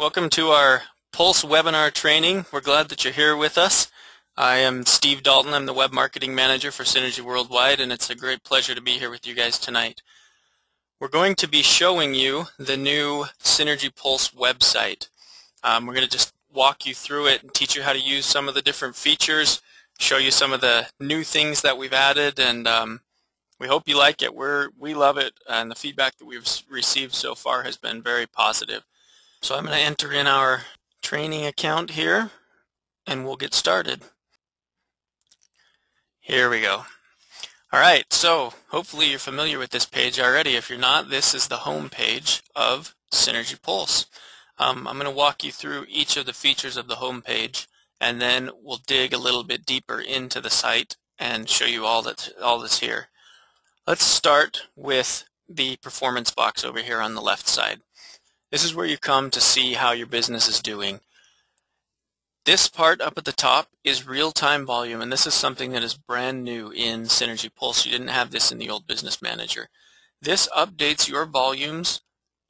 Welcome to our Pulse webinar training. We're glad that you're here with us. I am Steve Dalton. I'm the Web Marketing Manager for Synergy Worldwide, and it's a great pleasure to be here with you guys tonight. We're going to be showing you the new Synergy Pulse website. We're going to just walk you through it and teach you how to use some of the different features, show you some of the new things that we've added, and we hope you like it. We love it, and the feedback that we've received so far has been very positive. So I'm going to enter in our training account here, and we'll get started. Here we go. All right, so hopefully you're familiar with this page already. If you're not, this is the home page of Synergy Pulse. I'm going to walk you through each of the features of the home page, and then we'll dig a little bit deeper into the site and show you all that's here. Let's start with the performance box over here on the left side. This is where you come to see how your business is doing. This part up at the top is real-time volume, and this is something that is brand new in Synergy Pulse. You didn't have this in the old Business Manager. This updates your volumes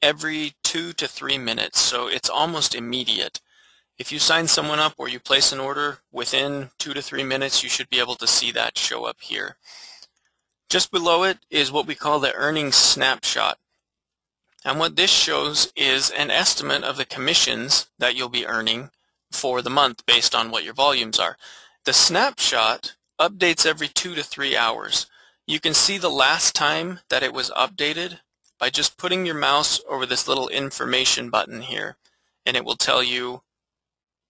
every 2 to 3 minutes, so it's almost immediate. If you sign someone up or you place an order within 2 to 3 minutes, you should be able to see that show up here. Just below it is what we call the earnings snapshot. And what this shows is an estimate of the commissions that you'll be earning for the month based on what your volumes are. The snapshot updates every 2 to 3 hours. You can see the last time that it was updated by just putting your mouse over this little information button here, and it will tell you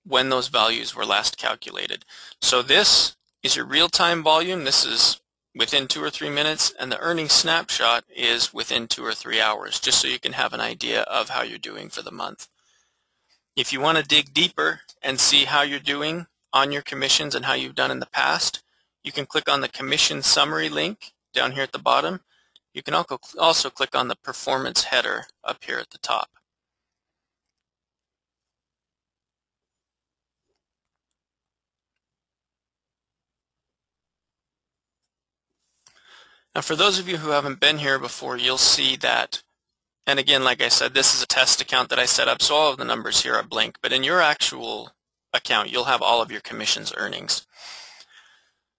when those values were last calculated. So this is your real-time volume. This is within 2 or 3 minutes, and the earnings snapshot is within 2 or 3 hours, just so you can have an idea of how you're doing for the month. If you want to dig deeper and see how you're doing on your commissions and how you've done in the past, you can click on the commission summary link down here at the bottom. You can also click on the performance header up here at the top. Now, for those of you who haven't been here before, you'll see that, and again, like I said, this is a test account that I set up, so all of the numbers here are blank, but in your actual account, you'll have all of your commissions earnings.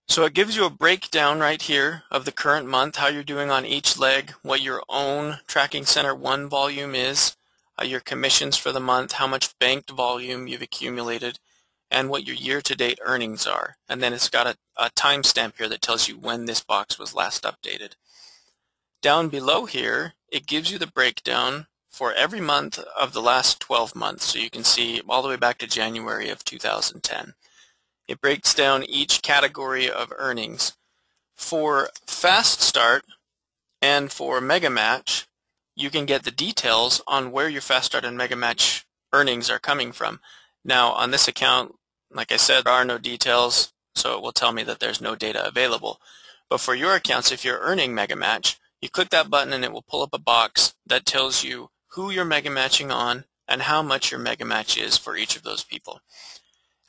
So it gives you a breakdown right here of the current month, how you're doing on each leg, what your own Tracking Center 1 volume is, your commissions for the month, how much banked volume you've accumulated, and what your year-to-date earnings are. And then it's got a timestamp here that tells you when this box was last updated. Down below here, it gives you the breakdown for every month of the last 12 months. So you can see all the way back to January of 2010. It breaks down each category of earnings. For Fast Start and for Mega Match, you can get the details on where your Fast Start and Mega Match earnings are coming from. Now, on this account, like I said, there are no details, so it will tell me that there's no data available. But for your accounts, if you're earning Mega Match, you click that button and it will pull up a box that tells you who you're Mega Matching on and how much your Mega Match is for each of those people.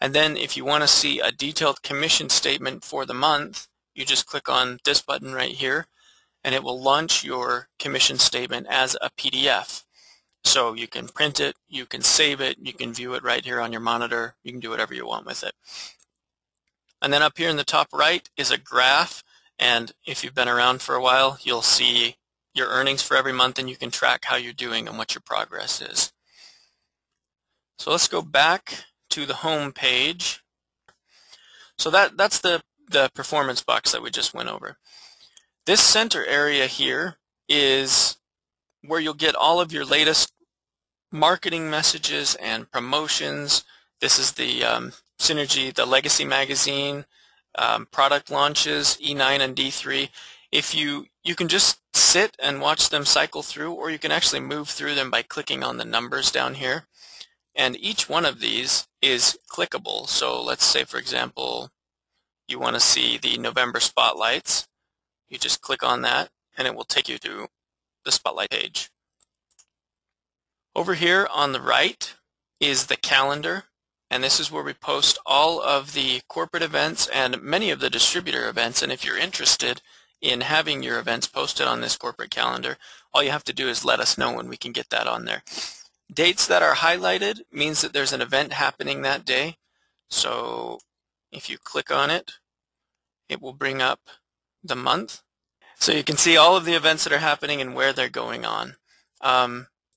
And then if you want to see a detailed commission statement for the month, you just click on this button right here, and it will launch your commission statement as a PDF. So you can print it, you can save it, you can view it right here on your monitor, you can do whatever you want with it. And then up here in the top right is a graph, and if you've been around for a while, you'll see your earnings for every month, and you can track how you're doing and what your progress is. So let's go back to the home page. So that's the performance box that we just went over. This center area here is where you'll get all of your latest marketing messages and promotions. This is the Synergy, the Legacy Magazine, product launches, E9 and D3. If you can just sit and watch them cycle through, or you can actually move through them by clicking on the numbers down here. And each one of these is clickable. So let's say, for example, you want to see the November spotlights. You just click on that, and it will take you to the spotlight page. Over here on the right is the calendar, and this is where we post all of the corporate events and many of the distributor events. And if you're interested in having your events posted on this corporate calendar, all you have to do is let us know, and we can get that on there. Dates that are highlighted means that there's an event happening that day. So if you click on it, it will bring up the month. So you can see all of the events that are happening and where they're going on.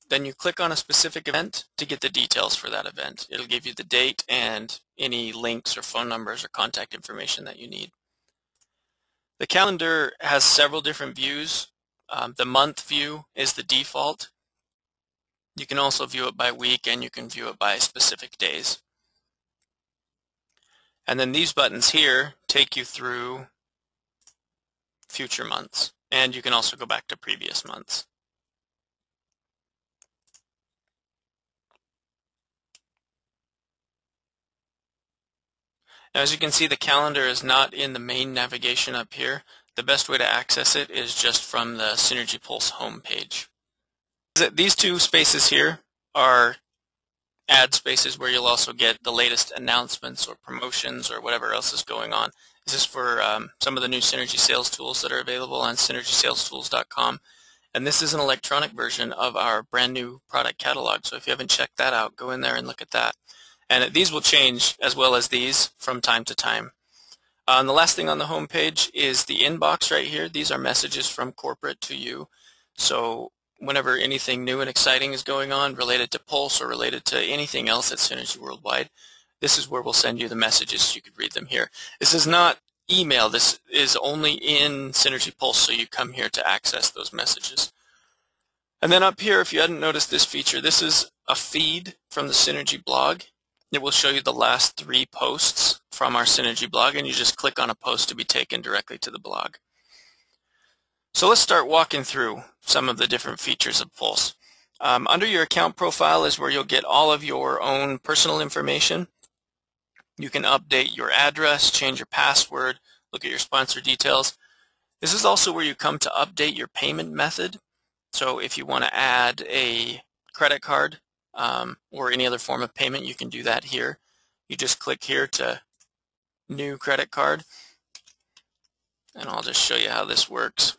Then you click on a specific event to get the details for that event. It'll give you the date and any links or phone numbers or contact information that you need. The calendar has several different views. The month view is the default. You can also view it by week, and you can view it by specific days. And then these buttons here take you through future months, and you can also go back to previous months. Now, as you can see, the calendar is not in the main navigation up here. The best way to access it is just from the Synergy Pulse homepage. These two spaces here are ad spaces where you'll also get the latest announcements or promotions or whatever else is going on. This is for some of the new Synergy sales tools that are available on synergysalestools.com. And this is an electronic version of our brand new product catalog. So if you haven't checked that out, go in there and look at that. And these will change as well as these from time to time. And the last thing on the home page is the inbox right here. These are messages from corporate to you. So whenever anything new and exciting is going on related to Pulse or related to anything else at Synergy Worldwide, this is where we'll send you the messages. You could read them here. This is not email. This is only in Synergy Pulse, so you come here to access those messages. And then up here, if you hadn't noticed this feature, this is a feed from the Synergy blog. It will show you the last 3 posts from our Synergy blog, and you just click on a post to be taken directly to the blog. So let's start walking through some of the different features of Pulse. Under your account profile is where you'll get all of your own personal information. You can update your address, change your password, look at your sponsor details. This is also where you come to update your payment method. So if you want to add a credit card or any other form of payment, you can do that here. You just click here to New Credit Card, and I'll just show you how this works.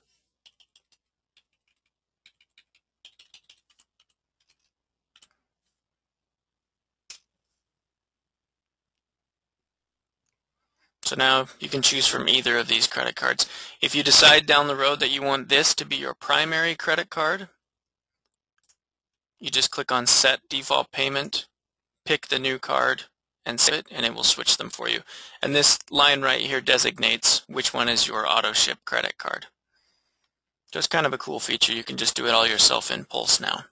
So now you can choose from either of these credit cards. If you decide down the road that you want this to be your primary credit card, you just click on Set Default Payment, pick the new card, and save it, and it will switch them for you. And this line right here designates which one is your auto-ship credit card. So it's kind of a cool feature. You can just do it all yourself in Pulse now.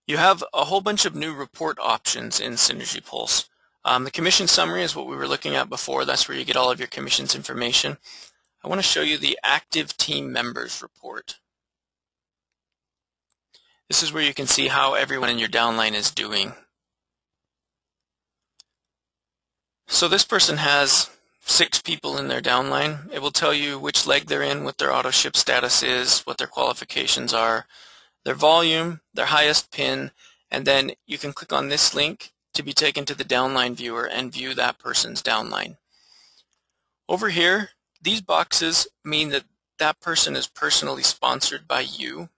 You have a whole bunch of new report options in Synergy Pulse. The commission summary is what we were looking at before. That's where you get all of your commissions information. I want to show you the active team members report. This is where you can see how everyone in your downline is doing. So this person has 6 people in their downline. It will tell you which leg they're in, what their auto ship status is, what their qualifications are, their volume, their highest pin, and then you can click on this link to be taken to the downline viewer and view that person's downline. Over here, these boxes mean that that person is personally sponsored by you.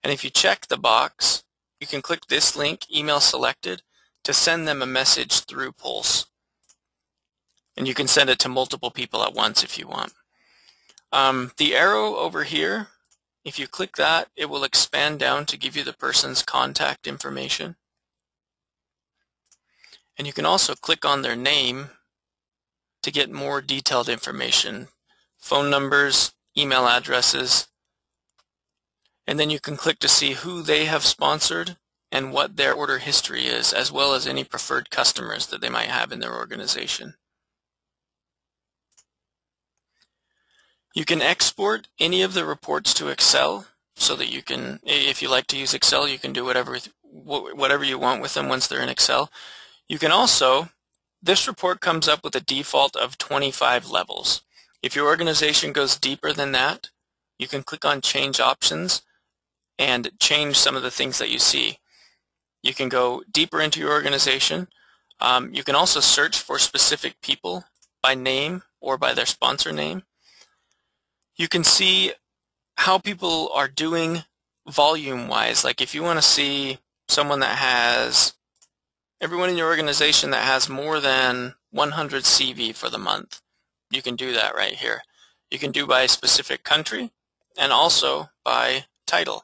And if you check the box, you can click this link, Email Selected, to send them a message through Pulse. And you can send it to multiple people at once if you want. The arrow over here, if you click that, it will expand down to give you the person's contact information. And you can also click on their name to get more detailed information, phone numbers, email addresses, and then you can click to see who they have sponsored and what their order history is, as well as any preferred customers that they might have in their organization. You can export any of the reports to Excel so that you can, if you like to use Excel, you can do whatever you want with them once they're in Excel. You can also, this report comes up with a default of 25 levels. If your organization goes deeper than that, you can click on Change Options and change some of the things that you see. You can go deeper into your organization. You can also search for specific people by name or by their sponsor name. You can see how people are doing volume-wise, like if you want to see someone that has, everyone in your organization that has more than 100 CV for the month, you can do that right here. You can do by specific country and also by title.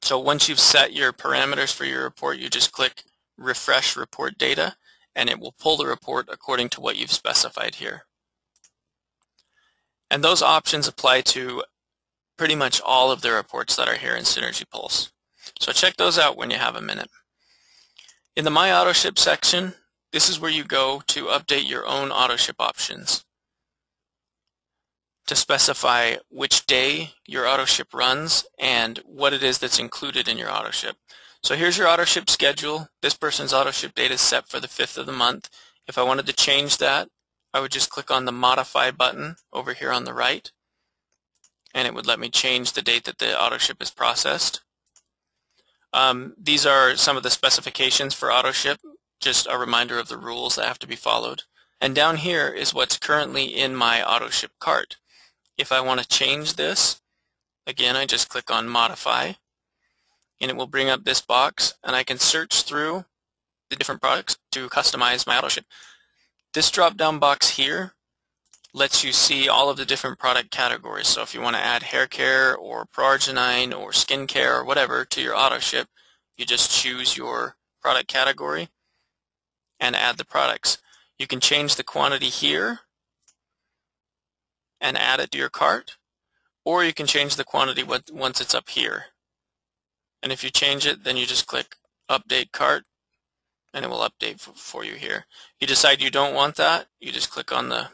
So once you've set your parameters for your report, you just click Refresh Report Data, and it will pull the report according to what you've specified here. And those options apply to pretty much all of the reports that are here in Synergy Pulse. So check those out when you have a minute. In the My AutoShip section, this is where you go to update your own AutoShip options, to specify which day your AutoShip runs and what it is that's included in your AutoShip. So here's your AutoShip schedule. This person's AutoShip date is set for the 5th of the month. If I wanted to change that, I would just click on the Modify button over here on the right, and it would let me change the date that the AutoShip is processed. These are some of the specifications for AutoShip, just a reminder of the rules that have to be followed. And down here is what's currently in my AutoShip cart. If I want to change this, again, I just click on Modify, and it will bring up this box, and I can search through the different products to customize my AutoShip. This drop-down box here lets you see all of the different product categories. So if you want to add hair care or Pro-Arginine or skincare or whatever to your AutoShip, you just choose your product category and add the products. You can change the quantity here and add it to your cart, or you can change the quantity once it's up here. And if you change it, then you just click Update Cart, and it will update for you here. If you decide you don't want that, you just click on the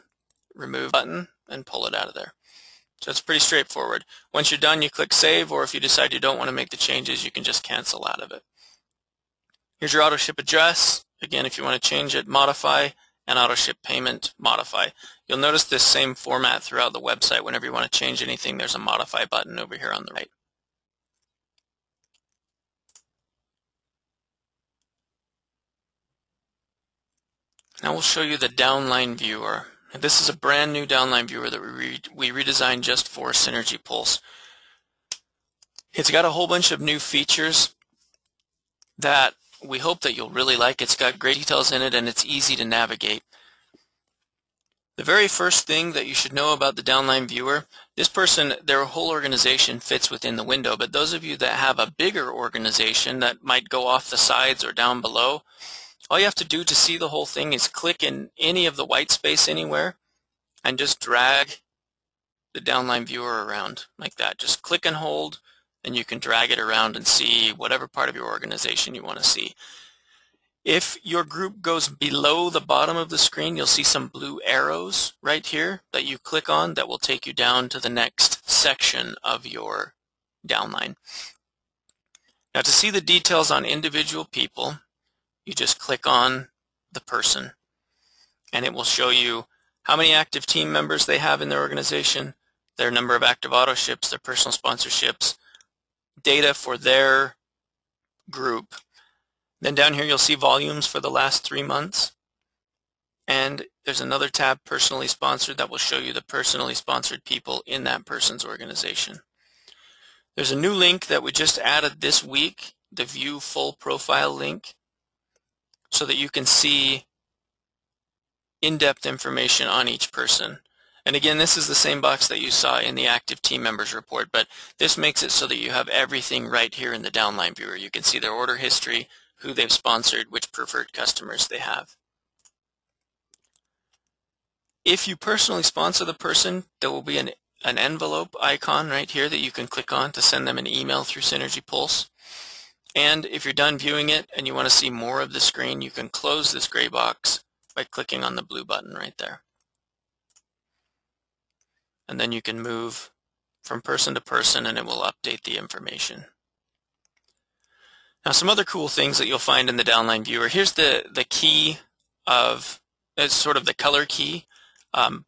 Remove button and pull it out of there. So it's pretty straightforward. Once you're done, you click Save, or if you decide you don't want to make the changes, you can just cancel out of it. Here's your AutoShip address. Again, if you want to change it, Modify, and AutoShip Payment, Modify. You'll notice this same format throughout the website. Whenever you want to change anything, there's a Modify button over here on the right. Now we'll show you the downline viewer. This is a brand new downline viewer that we redesigned just for Synergy Pulse. It's got a whole bunch of new features that we hope that you'll really like. It's got great details in it, and it's easy to navigate. The very first thing that you should know about the downline viewer, this person, their whole organization fits within the window, but those of you that have a bigger organization that might go off the sides or down below, all you have to do to see the whole thing is click in any of the white space anywhere and just drag the downline viewer around like that. Just click and hold, and you can drag it around and see whatever part of your organization you want to see. If your group goes below the bottom of the screen, you'll see some blue arrows right here that you click on that will take you down to the next section of your downline. Now, to see the details on individual people, you just click on the person, and it will show you how many active team members they have in their organization, their number of active AutoShips, their personal sponsorships, data for their group. Then down here you'll see volumes for the last 3 months, and there's another tab, Personally Sponsored, that will show you the personally sponsored people in that person's organization. There's a new link that we just added this week, the View Full Profile link, so that you can see in-depth information on each person. And again, this is the same box that you saw in the active team members report, but this makes it so that you have everything right here in the downline viewer. You can see their order history, who they've sponsored, which preferred customers they have. If you personally sponsor the person, there will be an envelope icon right here that you can click on to send them an email through Synergy Pulse. And if you're done viewing it and you want to see more of the screen, you can close this gray box by clicking on the blue button right there. And then you can move from person to person, and it will update the information. Now, some other cool things that you'll find in the downline viewer. Here's the key of, it's sort of the color key.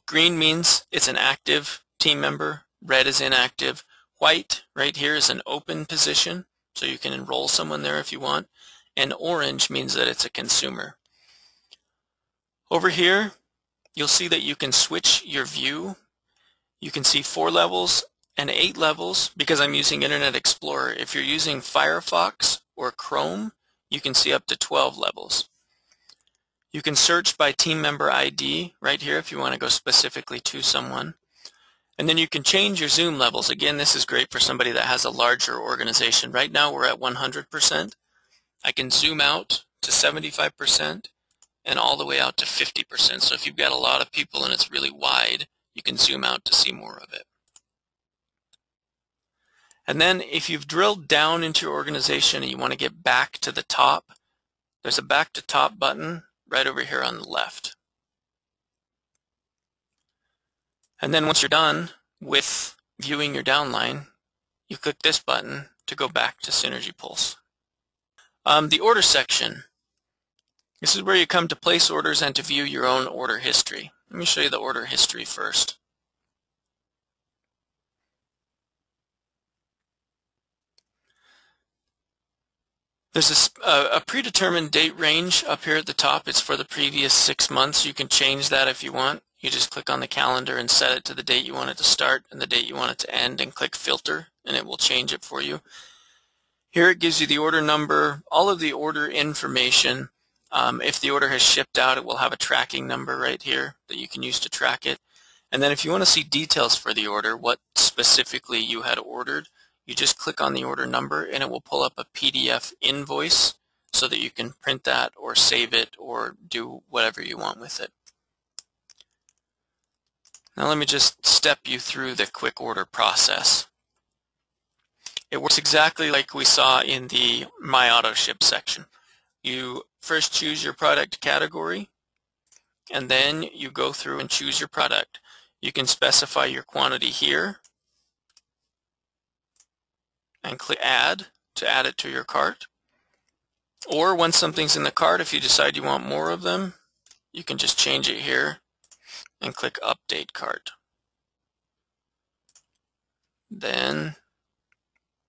Green means it's an active team member. Red is inactive. White right here is an open position, so you can enroll someone there if you want. And orange means that it's a consumer. Over here, you'll see that you can switch your view. You can see 4 levels and 8 levels because I'm using Internet Explorer. If you're using Firefox or Chrome, you can see up to 12 levels. You can search by team member ID right here if you want to go specifically to someone. And then you can change your zoom levels. Again, this is great for somebody that has a larger organization. Right now we're at 100%. I can zoom out to 75% and all the way out to 50%. So if you've got a lot of people and it's really wide, you can zoom out to see more of it. And then if you've drilled down into your organization and you want to get back to the top, there's a back to top button right over here on the left. And then once you're done with viewing your downline, you click this button to go back to Synergy Pulse. The order section. This is where you come to place orders and to view your own order history. Let me show you the order history first. There's a predetermined date range up here at the top. It's for the previous 6 months. You can change that if you want. You just click on the calendar and set it to the date you want it to start and the date you want it to end, and click filter and it will change it for you. Here it gives you the order number, all of the order information. If the order has shipped out, it will have a tracking number right here that you can use to track it. And then if you want to see details for the order, what specifically you had ordered, you just click on the order number and it will pull up a PDF invoice so that you can print that or save it or do whatever you want with it. Now let me just step you through the quick order process. It works exactly like we saw in the My Auto Ship section. You first choose your product category and then you go through and choose your product. You can specify your quantity here and click Add to add it to your cart. Or once something's in the cart, if you decide you want more of them, you can just change it here and click Update Cart. Then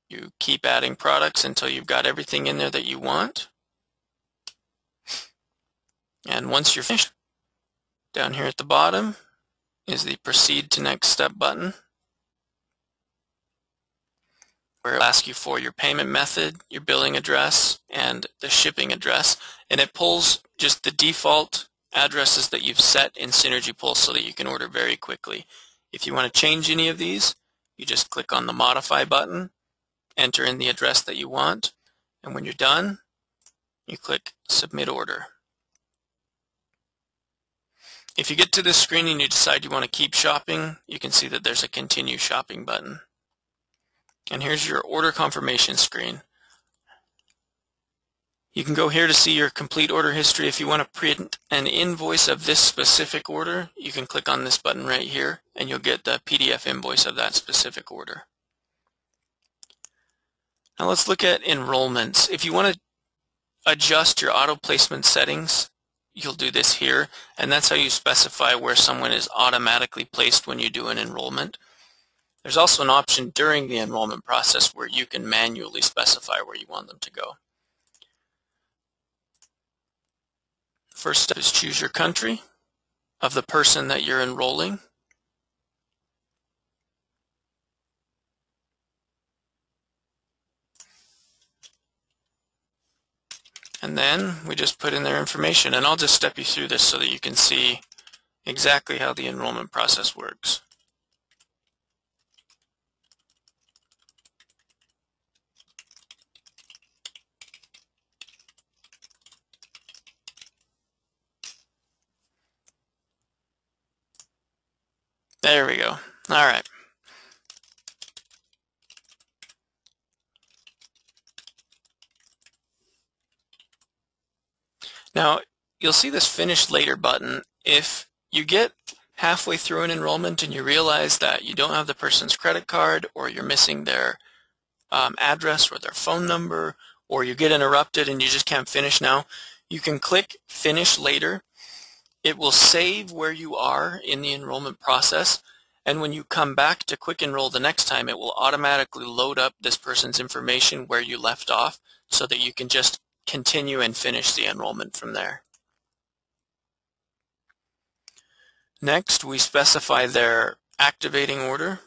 you keep adding products until you've got everything in there that you want. And once you're finished, down here at the bottom is the Proceed to Next Step button, where it'll ask you for your payment method, your billing address, and the shipping address. And it pulls just the default addresses that you've set in Synergy Pulse so that you can order very quickly. If you want to change any of these, you just click on the Modify button, enter in the address that you want, and when you're done, you click Submit Order. If you get to this screen and you decide you want to keep shopping, you can see that there's a Continue Shopping button. And here's your order confirmation screen. You can go here to see your complete order history. If you want to print an invoice of this specific order, you can click on this button right here and you'll get the PDF invoice of that specific order. Now let's look at enrollments. If you want to adjust your auto placement settings, you'll do this here, and that's how you specify where someone is automatically placed when you do an enrollment. There's also an option during the enrollment process where you can manually specify where you want them to go. First step is choose your country of the person that you're enrolling. And then we just put in their information, and I'll just step you through this so that you can see exactly how the enrollment process works. There we go. All right. Now, you'll see this Finish Later button. If you get halfway through an enrollment and you realize that you don't have the person's credit card, or you're missing their address or their phone number, or you get interrupted and you just can't finish now, you can click Finish Later. It will save where you are in the enrollment process, and when you come back to Quick Enroll the next time, it will automatically load up this person's information where you left off so that you can just continue and finish the enrollment from there. Next, we specify their activating order.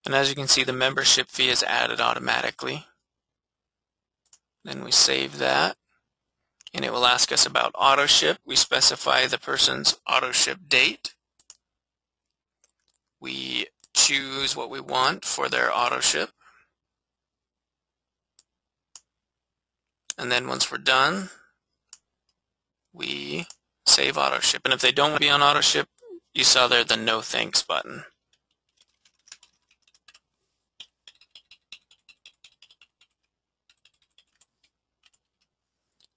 And as you can see, the membership fee is added automatically. Then we save that, and it will ask us about auto ship. We specify the person's auto ship date. We choose what we want for their auto ship. And then once we're done, we save auto ship. And if they don't want to be on auto ship, you saw there the no thanks button.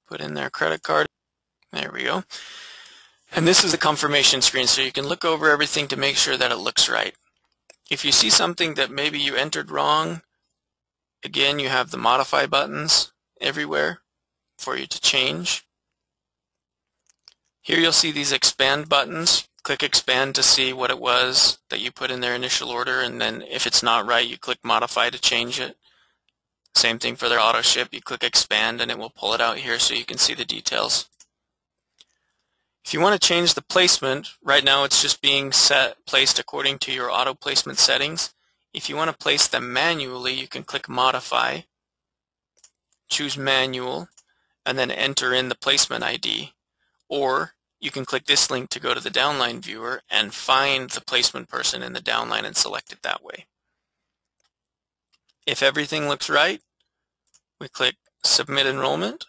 Put in their credit card. There we go. And this is the confirmation screen, so you can look over everything to make sure that it looks right. If you see something that maybe you entered wrong, again, you have the modify buttons everywhere for you to change. Here you'll see these expand buttons. Click expand to see what it was that you put in their initial order, and then if it's not right, you click modify to change it. Same thing for their auto ship. You click expand and it will pull it out here so you can see the details. If you want to change the placement, right now it's just being placed according to your auto placement settings. If you want to place them manually, you can click modify, choose manual, and then enter in the placement ID. Or you can click this link to go to the downline viewer and find the placement person in the downline and select it that way. If everything looks right, we click Submit Enrollment.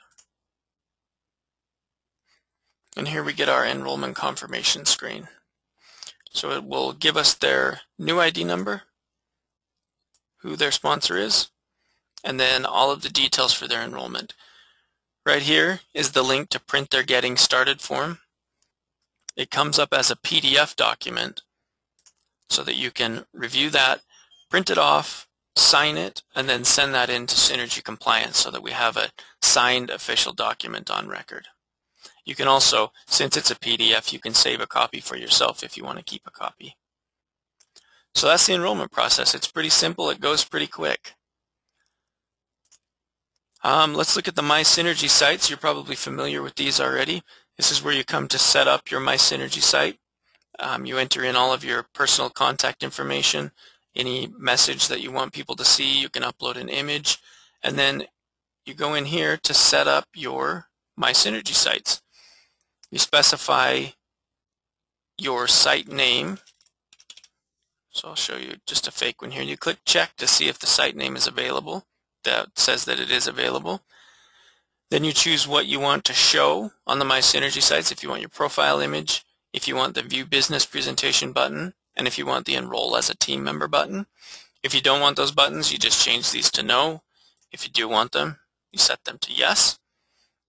And here we get our enrollment confirmation screen. So it will give us their new ID number, who their sponsor is, and then all of the details for their enrollment. Right here is the link to print their Getting Started form. It comes up as a PDF document so that you can review that, print it off, sign it, and then send that into Synergy Compliance so that we have a signed official document on record. You can also, since it's a PDF, you can save a copy for yourself if you want to keep a copy. So that's the enrollment process. It's pretty simple. It goes pretty quick. Let's look at the MySynergy sites. You're probably familiar with these already. This is where you come to set up your MySynergy site. You enter in all of your personal contact information, any message that you want people to see. You can upload an image, and then you go in here to set up your MySynergy sites. You specify your site name. So I'll show you just a fake one here. You click check to see if the site name is available. That says that it is available. Then you choose what you want to show on the MySynergy sites, if you want your profile image, if you want the View Business Presentation button, and if you want the Enroll as a Team Member button. If you don't want those buttons, you just change these to no. If you do want them, you set them to yes.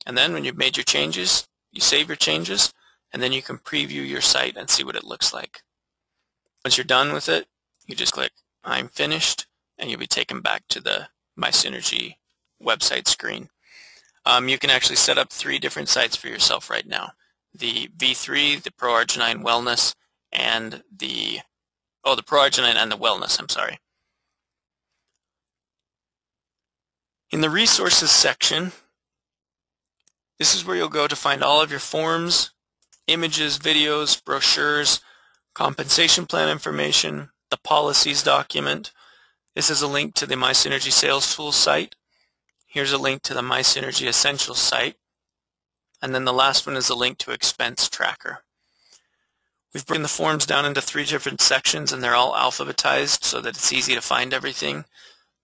And then when you've made your changes, you save your changes, and then you can preview your site and see what it looks like. Once you're done with it, you just click I'm finished, and you'll be taken back to the MySynergy website screen. You can actually set up 3 different sites for yourself right now. The V3, the ProArginine Wellness, and the ProArginine and the Wellness, I'm sorry. In the Resources section, this is where you'll go to find all of your forms, images, videos, brochures, compensation plan information, the policies document. This is a link to the MySynergy Sales Tools site. Here's a link to the MySynergy Essentials site. And then the last one is a link to Expense Tracker. We've broken the forms down into 3 different sections, and they're all alphabetized so that it's easy to find everything.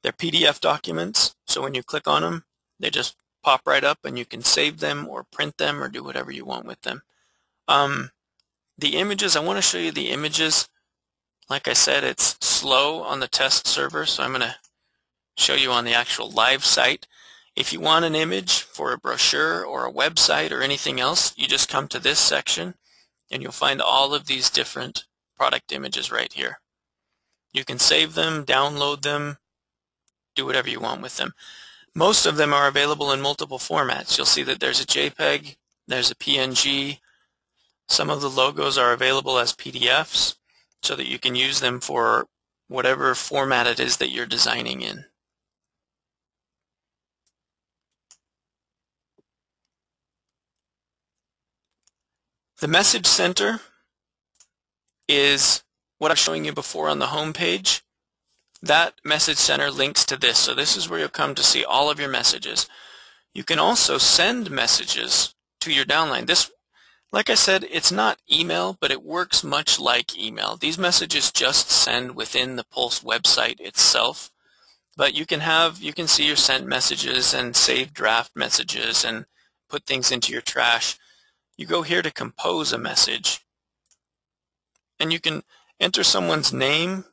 They're PDF documents, so when you click on them, they just pop right up and you can save them or print them or do whatever you want with them. The images, I want to show you the images. Like I said, it's slow on the test server, so I'm going to show you on the actual live site. If you want an image for a brochure or a website or anything else, you just come to this section and you'll find all of these different product images right here. You can save them, download them, do whatever you want with them. Most of them are available in multiple formats. You'll see that there's a JPEG, there's a PNG. Some of the logos are available as PDFs so that you can use them for whatever format it is that you're designing in. The Message Center is what I was showing you before on the home page. that message center links to this. So this is where you'll come to see all of your messages. You can also send messages to your downline. This, like I said, it's not email, but it works much like email. These messages just send within the Pulse website itself. But you can see your sent messages and save draft messages and put things into your trash. You go here to compose a message, and you can enter someone's name,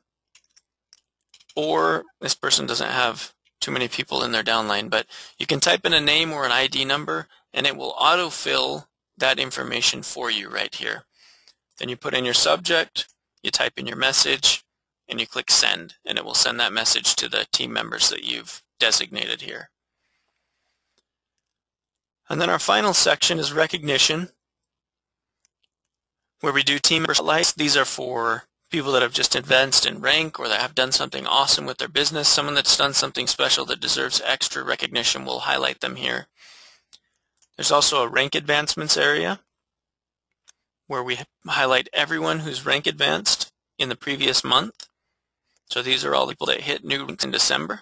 or this person doesn't have too many people in their downline, but you can type in a name or an ID number, and it will autofill that information for you right here. Then you put in your subject, you type in your message, and you click send, and it will send that message to the team members that you've designated here. And then our final section is recognition, where we do team member spotlights. These are for people that have just advanced in rank or that have done something awesome with their business. Someone that's done something special that deserves extra recognition, we'll highlight them here. There's also a rank advancements area where we highlight everyone who's rank advanced in the previous month. So these are all the people that hit new ranks in December.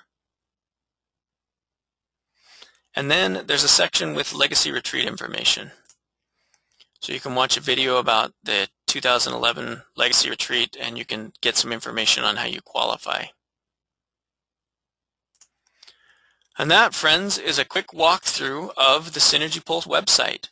And then there's a section with legacy retreat information. So you can watch a video about the 2011 legacy retreat, and you can get some information on how you qualify. And that, friends, is a quick walkthrough of the Synergy Pulse website.